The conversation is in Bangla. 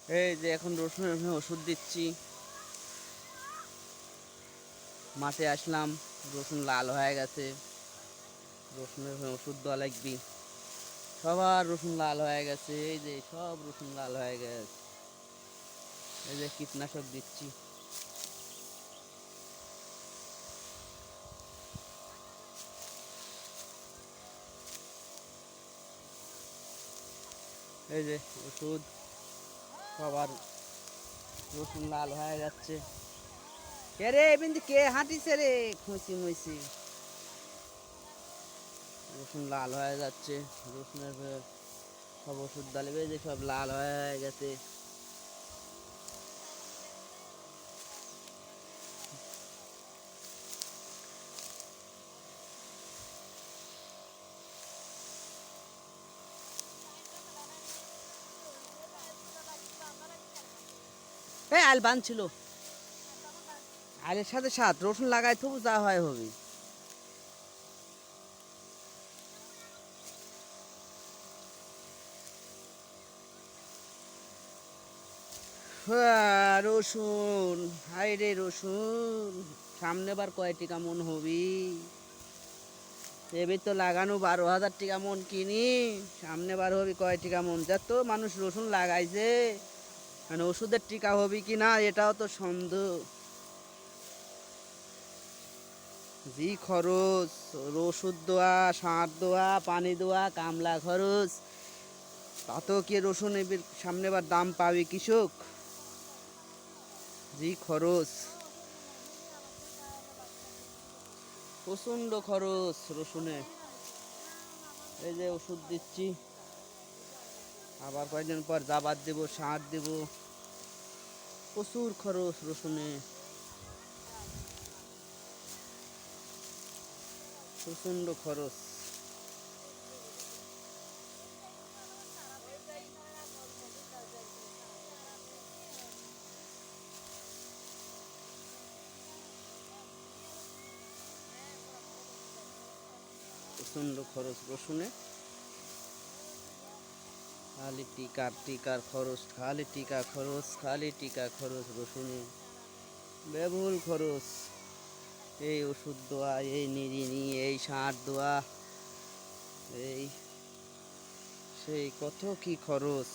এই যে এখন রসুনের ওষুধ দিচ্ছি। মাঠে আসলাম, রসুন লাল হয়ে গেছে, রসুনের ওষুধ দেওয়া লাগবে। সবার রসুন লাল হয়ে গেছে, এই যে সব রসুন লাল হয়ে গেছে। এই যে কীটনাশক দিচ্ছি। এই যে ওষুধ, সবার রসুন লাল হয়ে যাচ্ছে। কে রে বিন্দু, কে হাঁটিছে রে? খুঁচি মুইছি, রসুন লাল হয়ে যাচ্ছে। রসুনের সব ওষুধ ডালবে, যে সব লাল হয়ে গেছে। এই আল বাঁধছিল, আলের সাথে সাথ রসুন লাগাই তবু যা হয় হবে। রসুন, হাই রে রসুন, সামনে বার কয় টাকা মন হবি? এবার তো লাগানো 12,000 টাকা মন কিনি, সামনে বার হবি কয় টাকা মন? যত মানুষ রসুন লাগাইছে, মানে ওষুধের টিকা হবি কি না এটাও তো সন্দেহ। জি খরচ, ওষুধ দেওয়া, সার দেওয়া, পানি দেওয়া, কামলা খরচ, তাতেও কি রসুন এবার সামনে বার দাম পাবে কৃষক? জি খরচ, প্রচণ্ড খরচ রসুনে। এই যে ওষুধ দিচ্ছি, আবার কয়েকদিন পর জাবার দেব, সার দেব, প্রচুর খরচ রসুনে, প্রচণ্ড খরচ। প্রচণ্ড খরচ রসুনে। খালি টিকার খরচ, খালি টিকা খরচ, খালি টিকা খরচ রসুনে, ব্যবহুল খরচ। এই ওষুধ দেওয়া, এই নিড়িনি, এই সার দেওয়া, এই সেই কত কি খরচ।